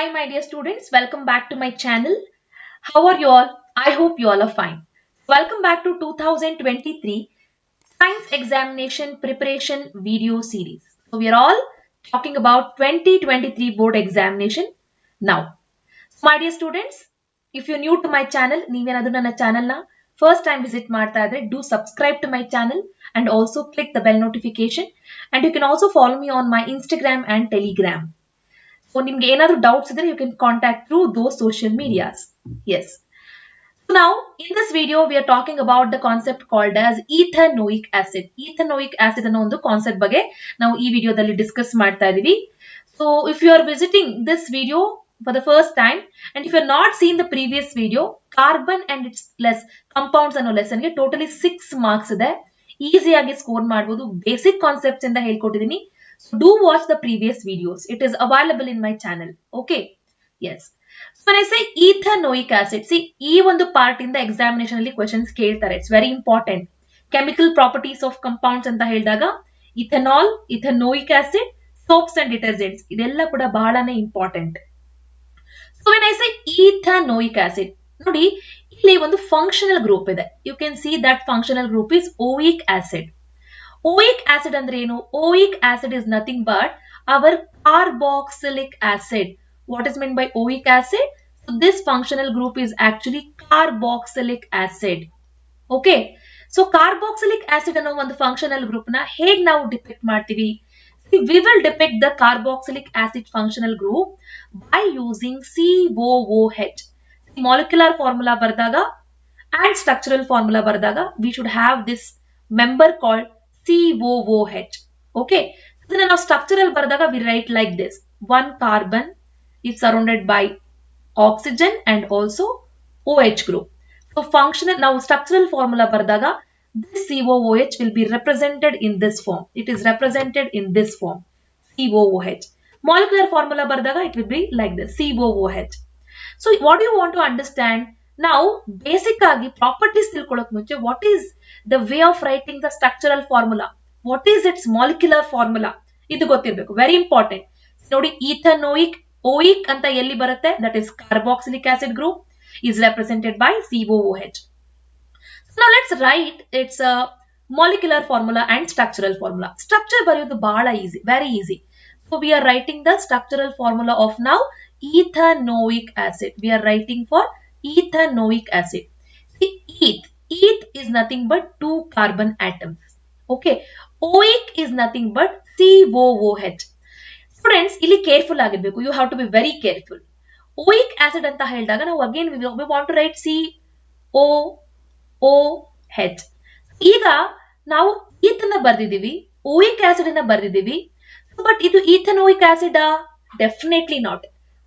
Hi my dear students, welcome back to my channel. How are you all? I hope you all are fine. Welcome back to 2023 Science Examination Preparation Video Series. So we are all talking about 2023 board examination now. So my dear students, if you're new to my channel, ನೀವೇನಾದರೂ ನನ್ನ channel ನ first time visit ಮಾಡ್ತಾ ಇದ್ರೆ, do subscribe to my channel and also click the bell notification, and you can also follow me on my Instagram and Telegram. So, ನಿಮಗೆ ಏನಾದರೂ doubts ಇದ್ರೆ you can contact through those social medias. Yes. So now in this video we are talking about the concept called as ethanoic acid. Ethanoic acid ಅನ್ನೋ ಒಂದು concept ಬಗ್ಗೆ ನಾವು ಈ ವಿಡಿಯೋದಲ್ಲಿ discuss ಮಾಡ್ತಾ ಇದೀವಿ. So if you are visiting this video for the first time and if you have not seen the previous video, carbon and its compounds ಅನ್ನೋ lesson ಗೆ ಟೋಟಲಿ 6 ಮಾರ್ಕ್ಸ್ ಇದೆ. ಈಸಿಯಾಗಿ ಸ್ಕೋರ್ ಮಾಡಬಹುದು. ಬೇಸಿಕ್ ಕಾನ್ಸೆಪ್ಟ್ಸ್ ಇಂದ ಹೇಳ್ಕೊಟ್ಟಿದ್ದೀನಿ. So do watch the previous videos. It is available in my channel. Okay. Yes. So when I say ethanoic acid, see, ಈ ಒಂದು part in the examination ಅಲ್ಲಿ questions ಕೇಳ್ತಾರೆ. It's very important. Chemical properties of compounds ಅಂತ ಹೇಳಿದಾಗ ethanol, ethanoic acid, soaps and detergents ಇದೆಲ್ಲ ಕೂಡ ಬಹಳನೇ important. So when I say ethanoic acid, ನೋಡಿ ಇಲ್ಲಿ ಒಂದು functional group ಇದೆ. You can see that functional group is oic acid. Oic acid ಅಂದ್ರೆ ಏನು? Oic acid is nothing but our carboxylic acid. What is meant by oic acid? So this functional group is actually carboxylic acid. Okay. So carboxylic acid ಅನ್ನೋ ಒಂದು functional group ನ ಹೇಗೆ ನಾವು depict ಮಾಡ್ತೀವಿ? We will depict the carboxylic acid functional group by using COOH. Molecular formula ಬರೆದಾಗ and structural formula ಬರೆದಾಗ we should have this member called COOH. Okay. So now structural bardaga we write like this. One carbon is surrounded by oxygen and also OH group. So functional, now structural formula bardaga, this COOH will be represented in this form. It is represented in this form. COOH. Molecular formula bardaga it will be like this. COOH. So what do you want to understand? Now basic agi properties tilkolok munche, what is the way of writing the structural formula? What is its molecular formula? Idu ಗೊತ್ತಿರಬೇಕು. Very important. ನೋಡಿ ethanoic, oic ಅಂತ ಎಲ್ಲಿ ಬರುತ್ತೆ? That is carboxylic acid group is represented by COOH. So now let's write its molecular formula and structural formula. Structure ಬರೆಯೋದು ಬಹಳ easy, very easy. So we are writing the structural formula of now ethanoic acid. We are writing for ethanoic acid. See, eth is nothing but 2 carbon atoms. Okay. Oic is nothing but COOH. Students, ಇಲ್ಲಿ careful ಆಗಿರಬೇಕು. You have to be very careful. Oic acid ಅಂತ ಹೇಳಿದಾಗ ನಾವು again we want to write COOH. ಈಗ ನಾವು eth ಅನ್ನ ಬರೆದಿದ್ದೀವಿ, oic acid ಅನ್ನ ಬರೆದಿದ್ದೀವಿ. But ಇದು ethanoic acid definitely not.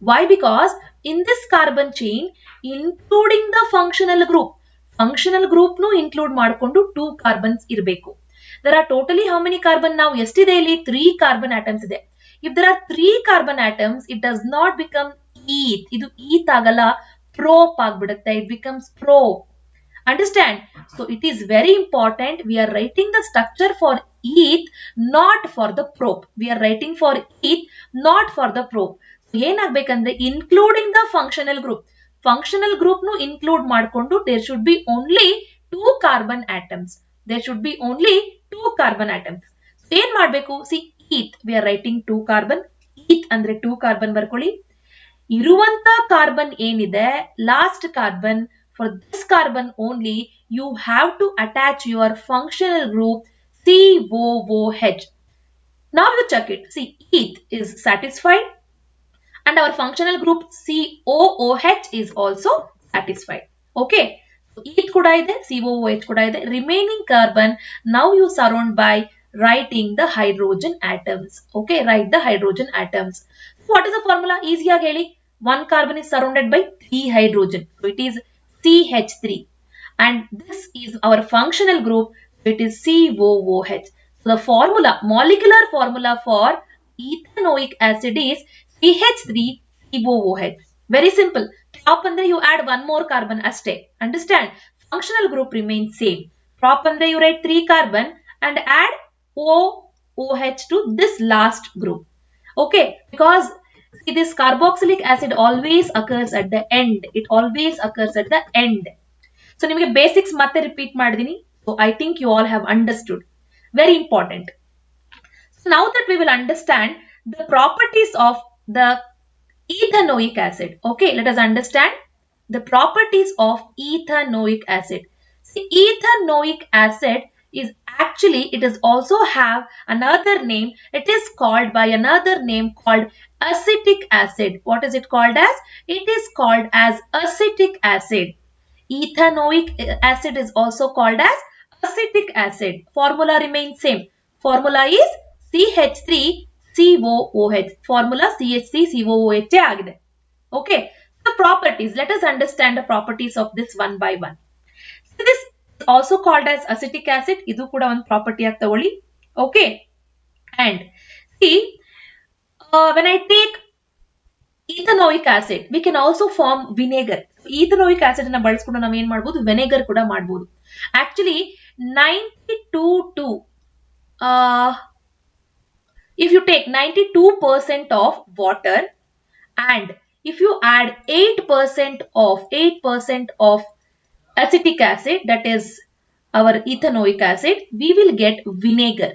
Why? Because in this carbon chain, including the functional group nu include ಮಾಡಿಕೊಂಡು 2 carbons ಇರಬೇಕು. There are totally how many carbon now? ಎಷ್ಟಿದೆ ಇಲ್ಲಿ? 3 carbon atoms ಇದೆ. If there are 3 carbon atoms, it does not become eth. ಇದು eth ಆಗಲ್ಲ, prop ಆಗ್ಬಿಡುತ್ತೆ. It becomes pro. Understand? So it is very important. We are writing the structure for eth, not for the prop. We are writing for eth, not for the prop. ಏನಾಗಬೇಕಂದ್ರೆ including the functional group nu include ಮಾಡಿಕೊಂಡು there should be only 2 carbon atoms. There should be only 2 carbon atoms. So ಏನ್ ಮಾಡಬೇಕು? See, eth we are writing 2 carbon. eth ಅಂದ್ರೆ 2 carbon ಬರ್ಕೊಳ್ಳಿ. ಇರುವಂತ carbon ಏನಿದೆ, last carbon, for this carbon only you have to attach your functional group COOH. Now you check it. See, eth is satisfied and our functional group COOH is also satisfied. Okay. So eth kuda ide, COOH kuda ide. Remaining carbon now you surround by writing the hydrogen atoms. Okay. Write the hydrogen atoms. So what is the formula? Easy agi heli. One carbon is surrounded by 3 hydrogen. So it is CH3. And this is our functional group. So it is COOH. So the formula, molecular formula for ethanoic acid is CH3COOH. Very simple. Prop andre you add one more carbon aste. Understand? Functional group remains same. Prop andre you write 3 carbon and add OOH to this last group. Okay. Because See, this carboxylic acid always occurs at the end. It always occurs at the end. So, nimage basics matte repeat madidini. So, I think you all have understood. Very important. So, now that we will understand the properties of the ethanoic acid. Okay, let us understand the properties of ethanoic acid. See, ethanoic acid is actually, it is also have another name. It is called by another name called acetic acid. What is it called as? It is called as acetic acid. Ethanoic acid is also called as acetic acid. Formula remains same. Formula is CH3COOH. Formula CH3COOH agide. Okay. The properties. Let us understand the properties of this one by one. So this is also called as acetic acid. Idu kuda one property aag tagoli. Okay. And see, when I take ethanoic acid, we can also form vinegar. Ethanoic acid na ಬಳಸ್ಕೊಂಡು ನಾವು ಏನು ಮಾಡಬಹುದು, vinegar ಕೂಡ ಮಾಡಬಹುದು. Actually 92 to if you take 92% of water and if you add 8% of acetic acid, that is our ethanoic acid, we will get vinegar.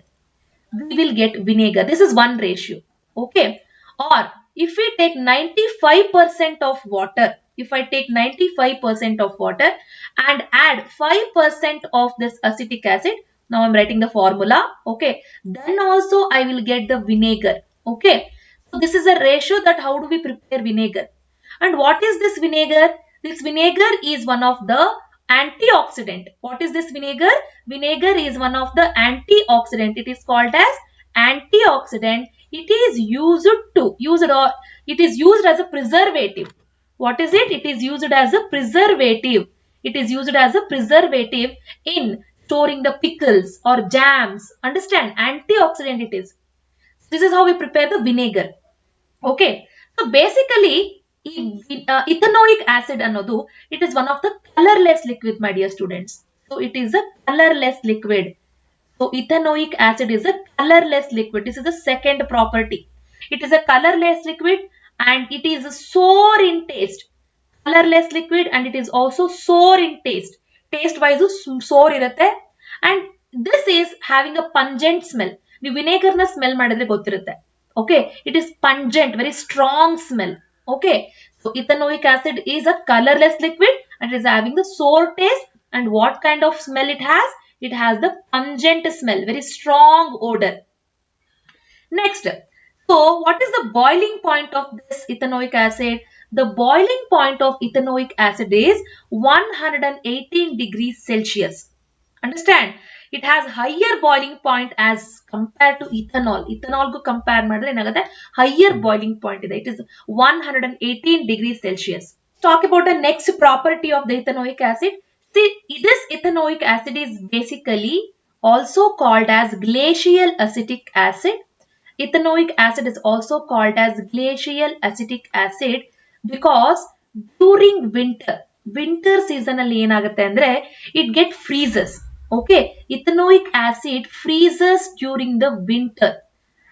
We will get vinegar. This is one ratio. Okay. Or if we take 95% of water, if I take 95% of water and add 5% of this acetic acid, now I'm writing the formula. Okay. Then also I will get the vinegar. Okay. So this is a ratio that how do we prepare vinegar. And what is this vinegar? This vinegar is one of the antioxidant. What is this vinegar? Vinegar is one of the antioxidant. It is called as antioxidant. It is used as a preservative. What is it? It is used as a preservative. It is used as a preservative in storing the pickles or jams. Understand? Antioxidant it is. This is how we prepare the vinegar. Okay. So basically, ethanoic acid ಅನ್ನೋದು, it is one of the colorless liquid, my dear students. So it is a colorless liquid. So ethanoic acid is a colorless liquid. This is the second property. It is a colorless liquid and it is sour in taste. Colorless liquid and it is also sour in taste. Taste wise sour irutte and this is having a pungent smell. The vinegar na smell madidre gottirutte. Okay, it is pungent, very strong smell. Okay, so ethanoic acid is a colorless liquid and it is having the sour taste. And what kind of smell it has? It has the pungent smell, very strong odor. Next, so what is the boiling point of this ethanoic acid? The boiling point of ethanoic acid is 118 degrees Celsius. Understand? It has higher boiling point as compared to ethanol. Ethanol go compare madre enagate higher boiling point ide. It is 118 degrees Celsius. Talk about the next property of the ethanoic acid. See, this ethanoic acid is basically also called as glacial acetic acid. Ethanoic acid is also called as glacial acetic acid because during winter season alli enagutte andre it get freezes. Okay, ethanoic acid freezes during the winter.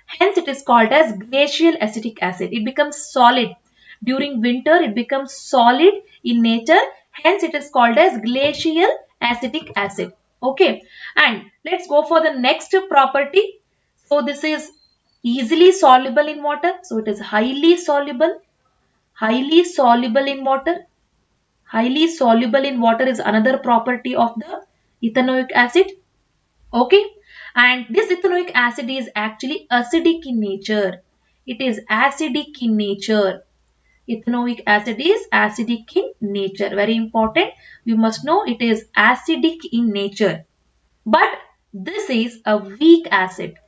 Hence it is called as glacial acetic acid. It becomes solid. During winter it becomes solid in nature. Hence it is called as glacial acetic acid. Okay, and let's go for the next property. So this is easily soluble in water. So it is highly soluble in water. Highly soluble in water is another property of the ethanoic acid. Okay, and this ethanoic acid is actually acidic in nature. It is acidic in nature. Ethanoic acid is acidic in nature. Very important. You must know it is acidic in nature. But this is a weak acid.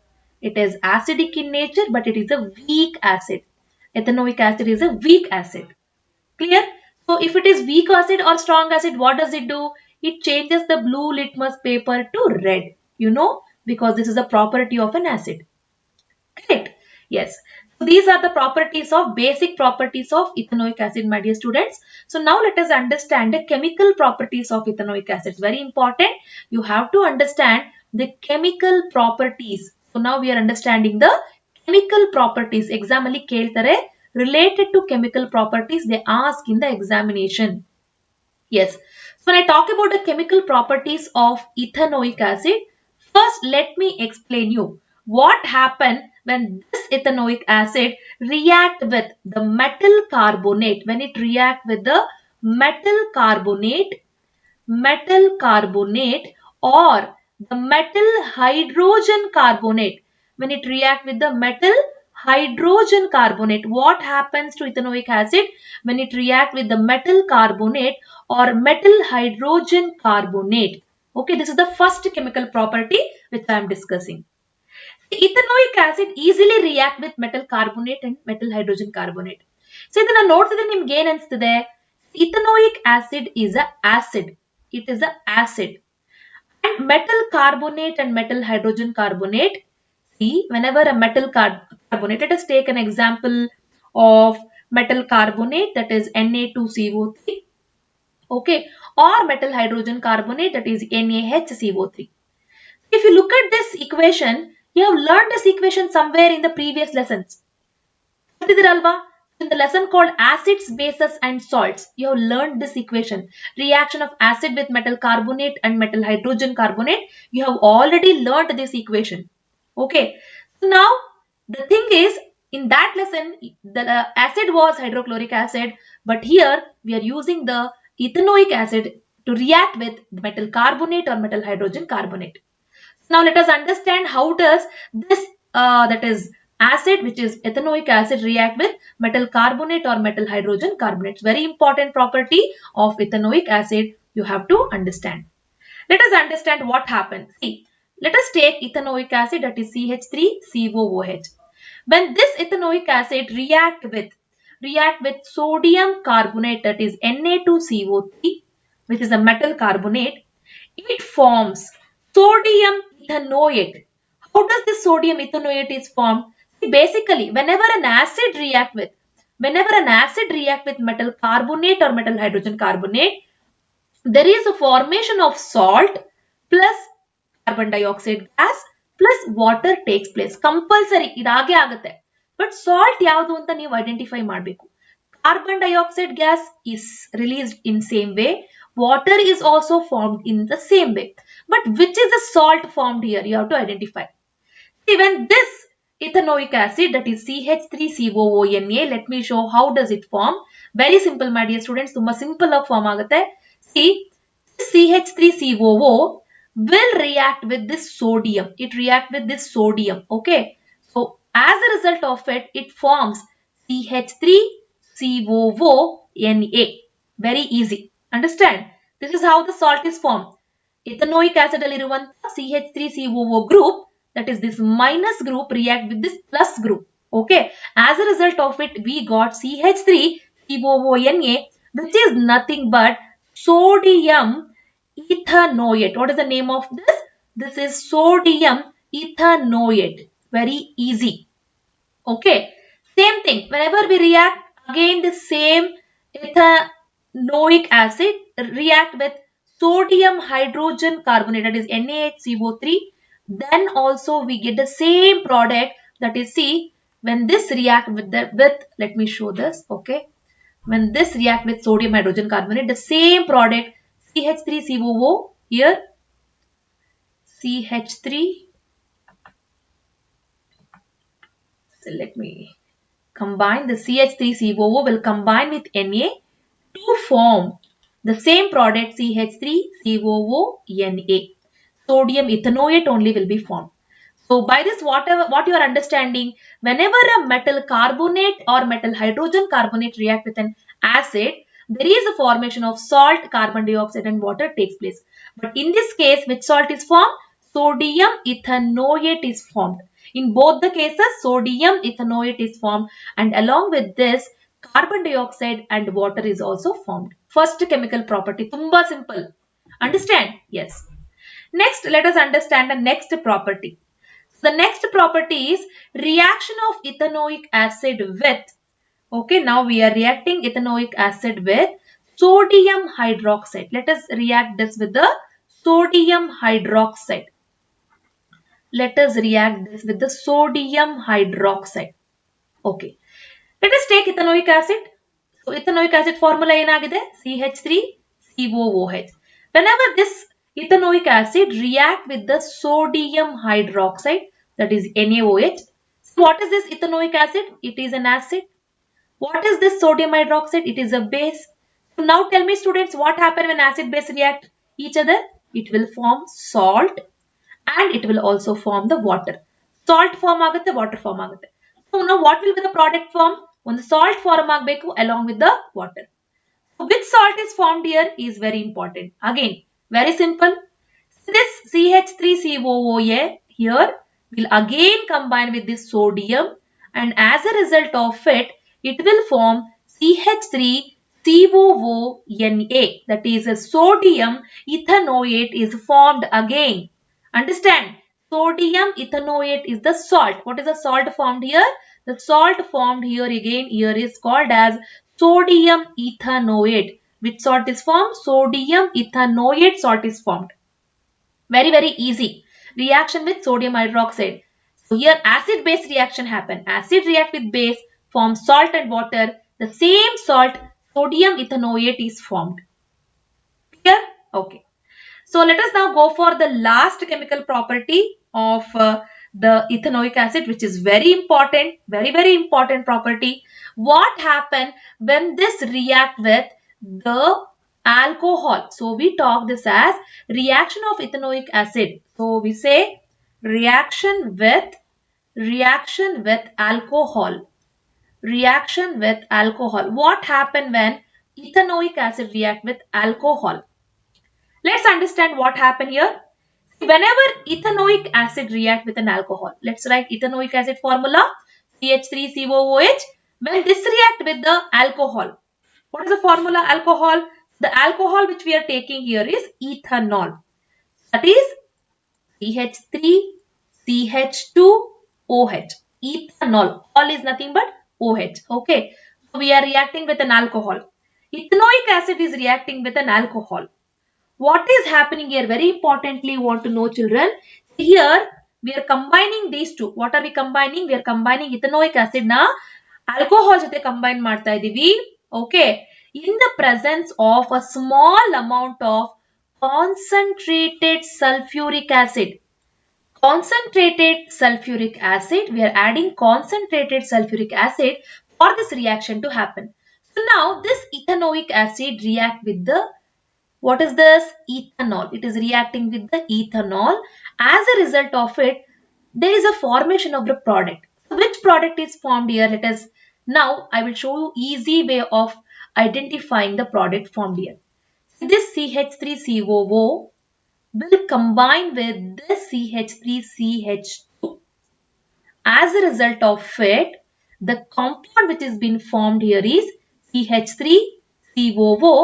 It is acidic in nature, but it is a weak acid. Ethanoic acid is a weak acid. Clear? So if it is weak acid or strong acid, what does it do? It changes the blue litmus paper to red. You know, because this is a property of an acid. Correct? Yes. So these are the properties of basic properties of ethanoic acid, my dear students. So now let us understand the chemical properties of ethanoic acid. It's very important. You have to understand the chemical properties. So now we are understanding the chemical properties. Exam alli keltare related to chemical properties they ask in the examination. Yes. So when I talk about the chemical properties of ethanoic acid, first let me explain you what happen when this ethanoic acid react with the metal carbonate. When it react with the metal carbonate or the metal hydrogen carbonate. When it react with the metal hydrogen carbonate, what happens to ethanoic acid when it react with the metal carbonate or metal hydrogen carbonate? Okay, this is the first chemical property which I am discussing. Ethanoic acid easily react with metal carbonate and metal hydrogen carbonate. So ಇದನ್ನ ನೋಡ್ತಿದ್ರೆ ನಿಮ್ಗೆ ಏನ್ ಅನ್ಸ್ತಿದೆ? Ethanoic acid is a acid. It is a acid. And metal carbonate and metal hydrogen carbonate. See, whenever a metal carbonate, let us take an example of metal carbonate, that is Na2CO3. Okay, or metal hydrogen carbonate, that is NaHCO3. If you look at this equation, you have learned this equation somewhere in the previous lessons. In the lesson called acids, bases and salts, you have learned this equation. Reaction of acid with metal carbonate and metal hydrogen carbonate. You have already learned this equation. Okay. So now the thing is, in that lesson, the acid was hydrochloric acid, but here we are using the ethanoic acid to react with metal carbonate or metal hydrogen carbonate. Now let us understand how does this that is acid, which is ethanoic acid, react with metal carbonate or metal hydrogen carbonate. It's very important property of ethanoic acid you have to understand. Let us understand what happens. See, let us take ethanoic acid, that is CH3COOH. When this ethanoic acid react with sodium carbonate, that is Na2CO3, which is a metal carbonate, it forms sodium ethanoate. How does this sodium ethanoate is formed? See, basically, whenever an acid react with metal carbonate or metal hydrogen carbonate, there is a formation of salt plus carbon dioxide gas plus water takes place. Compulsory idage agutte. But salt yavadu anta ನೀವು identify ಮಾಡಬೇಕು. Carbon dioxide gas is released in same way. Water is also formed in the same way. But which is the salt formed here? You have to identify. See, when this ethanoic acid, that is CH3COONA, let me show how does it form. Very simple, my dear students. Tumba simple form agutte. See, CH3COO will react with this sodium. It react with this sodium. Okay. So as a result of it, it forms CH3COONA. Very easy. Understand? This is how the salt is formed. Ethanoic acid aliruvanta CH3COO group, that is this minus group, react with this plus group. Okay. As a result of it, we got CH3COONA, which is nothing but sodium ethanoate. What is the name of this? This is sodium ethanoate. Very easy. Okay. Same thing. Whenever we react, again the same ethanoic acid react with sodium hydrogen carbonate, that is NaHCO3. Then also we get the same product, that is, see, when this react with let me show this. Okay. When this react with sodium hydrogen carbonate, the same product CH3COO here, CH3. So let me combine the CH3COO will combine with Na to form the same product CH3COONA. Sodium ethanoate only will be formed. So by this, what you are understanding, whenever a metal carbonate or metal hydrogen carbonate react with an acid, there is a formation of salt, carbon dioxide and water takes place. But in this case, which salt is formed? Sodium ethanoate is formed. In both the cases, sodium ethanoate is formed, and along with this, carbon dioxide and water is also formed. First chemical property, tumba simple. Understand? Yes. Next, let us understand the next property. The next property is reaction of ethanoic acid with, okay, now we are reacting ethanoic acid with sodium hydroxide. Let us react this with the sodium hydroxide. Let us react this with the sodium hydroxide. Okay. Let us take ethanoic acid. So ethanoic acid formula ಏನಾಗಿದೆ? CH3COOH. Whenever this ethanoic acid react with the sodium hydroxide, that is NaOH. So what is this ethanoic acid? It is an acid. What is this sodium hydroxide? It is a base. So now tell me students, what happens when acid base react each other? It will form salt and it will also form the water. Salt form ಆಗುತ್ತೆ, water form ಆಗುತ್ತೆ. So now what will be the product form? ಒಂದು salt form ಆಗಬೇಕು along with the water. So which salt is formed here is very important. Again, very simple. This CH3COOA here will again combine with this sodium, and as a result of it, it will form CH3COONA. That is a sodium ethanoate is formed again. Understand? Sodium ethanoate is the salt. What is the salt formed here? The salt formed here again here is called as sodium ethanoate. Which salt is formed? Sodium ethanoate salt is formed. Very, very easy. Reaction with sodium hydroxide. So here acid base reaction happen. Acid react with base, form salt and water. The same salt, sodium ethanoate, is formed. Clear? Okay. So let us now go for the last chemical property of the ethanoic acid, which is very important, very, very important property. What happens when this react with the alcohol? So we talk this as reaction of ethanoic acid. So we say reaction with alcohol. Reaction with alcohol. What happens when ethanoic acid react with alcohol? Let's understand what happened here. Whenever ethanoic acid react with an alcohol, let's write ethanoic acid formula CH3COOH. When this react with the alcohol, what is the formula alcohol? The alcohol which we are taking here is ethanol. That is CH3CH2OH. Ethanol. All is nothing but OH. Okay. So we are reacting with an alcohol. Ethanoic acid is reacting with an alcohol. What is happening here? Very importantly, you want to know, children. Here we are combining these two. What are we combining? We are combining ethanoic acid na alcohol jothe combine ಮಾಡ್ತಾ ಇದೀವಿ. Okay. In the presence of a small amount of concentrated sulfuric acid. Concentrated sulfuric acid. We are adding concentrated sulfuric acid for this reaction to happen. So now this ethanoic acid react with the, what is this? Ethanol. It is reacting with the ethanol. As a result of it, there is a formation of the product. So which product is formed here? Let us, now I will show you easy way of identifying the product formed here. So this CH3COO will combine with this CH3CH2. As a result of it, the compound which is being formed here is CH3COO,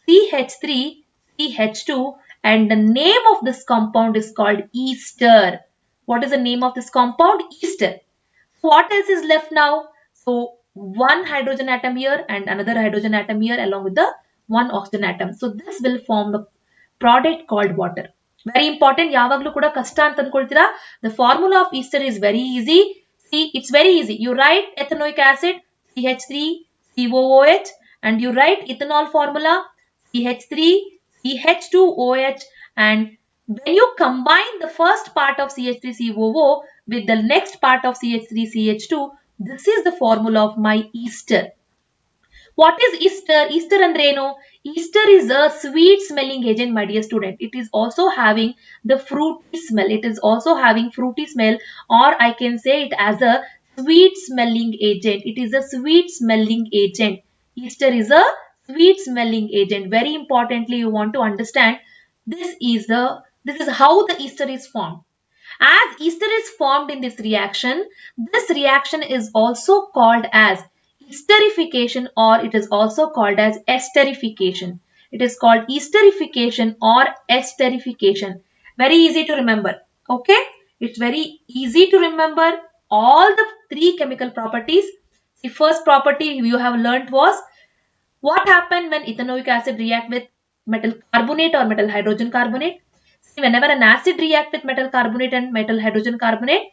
CH3CH2, and the name of this compound is called ester. What is the name of this compound? Ester. So what else is left now? So one hydrogen atom here and another hydrogen atom here along with the one oxygen atom. So this will form the product called water. Very important. ಯಾವಾಗಲೂ ಕೂಡ ಕಷ್ಟ ಅಂತ ಅನ್ಕೊಳ್ತೀರಾ. The formula of ester is very easy. See, it's very easy. You write ethanoic acid CH3COOH and you write ethanol formula CH3CH2OH, and when you combine the first part of CH3COO with the next part of CH3CH2, this is the formula of my ester. What is ester? Ester andreno? Ester is a sweet smelling agent, my dear student. It is also having the fruity smell. It is also having fruity smell, or I can say it as a sweet smelling agent. It is a sweet smelling agent. Ester is a sweet smelling agent. Very importantly, you want to understand this is how the ester is formed. As ester is formed in this reaction is also called as esterification, or it is also called as esterification. It is called esterification or esterification. Very easy to remember. Okay, it's very easy to remember all the three chemical properties. The first property you have learnt was what happened when ethanoic acid react with metal carbonate or metal hydrogen carbonate. See, whenever an acid react with metal carbonate and metal hydrogen carbonate,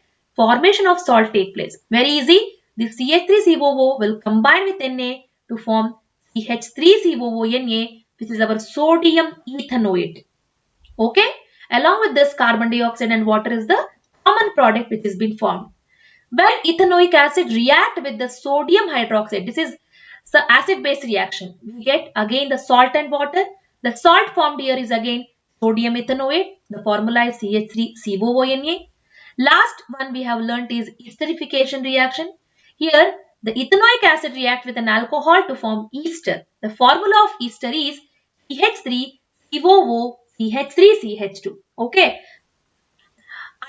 formation of salt take place. Very easy. the CH3COO will combine with Na to form CH3COO-Na, which is our sodium ethanoate. Okay? Along with this, carbon dioxide and water is the common product which has been formed. When ethanoic acid react with the sodium hydroxide, this is the acid-base reaction. We get again the salt and water. The salt formed here is again sodium ethanoate. The formula is CH3COO-Na. Last one we have learnt is esterification reaction. Here the ethanoic acid reacts with an alcohol to form ester. The formula of ester is CH3COO CH3CH2. Okay.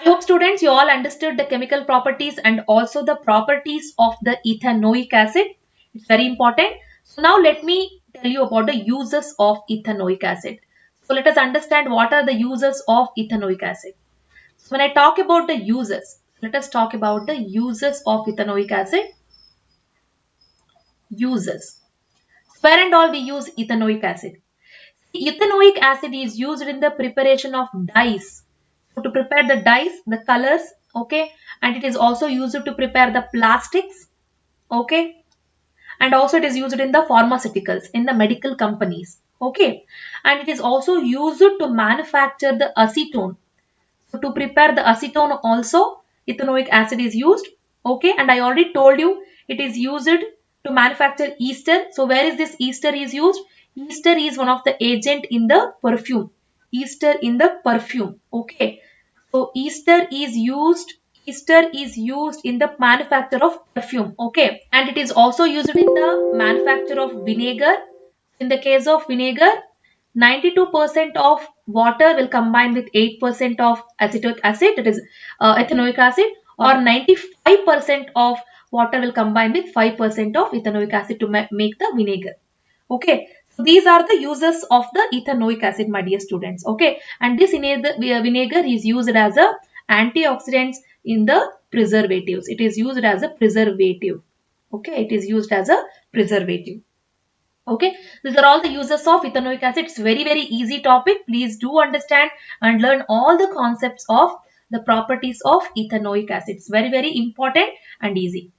I hope students you all understood the chemical properties and also the properties of the ethanoic acid. It's very important. So now let me tell you about the uses of ethanoic acid. So let us understand what are the uses of ethanoic acid. So when I talk about the uses, let us talk about the uses of ethanoic acid. Uses. Where and all we use ethanoic acid. Ethanoic acid is used in the preparation of dyes. So to prepare the dyes, the colors, okay, and it is also used to prepare the plastics, okay, and also it is used in the pharmaceuticals, in the medical companies, okay, and it is also used to manufacture the acetone. So to prepare the acetone also, ethanoic acid is used, okay, and I already told you it is used to manufacture ester. So where is this ester is used? Ester is one of the agent in the perfume. Ester in the perfume, okay. So ester is used in the manufacture of perfume, okay, and it is also used in the manufacture of vinegar. In the case of vinegar, 92% of water will combine with 8% of acetic acid, that is ethanoic acid, or 95% of water will combine with 5% of ethanoic acid to make the vinegar. Okay, so these are the uses of the ethanoic acid, my dear students. Okay, and this vinegar is used as a antioxidant in the preservatives. It is used as a preservative. Okay, it is used as a preservative. Okay, these are all the uses of ethanoic acid. It's very easy topic. Please do understand and learn all the concepts of the properties of ethanoic acid. It's very important and easy.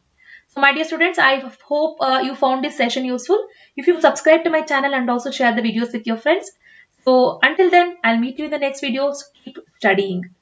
So my dear students, I hope you found this session useful. If you subscribe to my channel and also share the videos with your friends. So until then, I'll meet you in the next videos. Keep studying.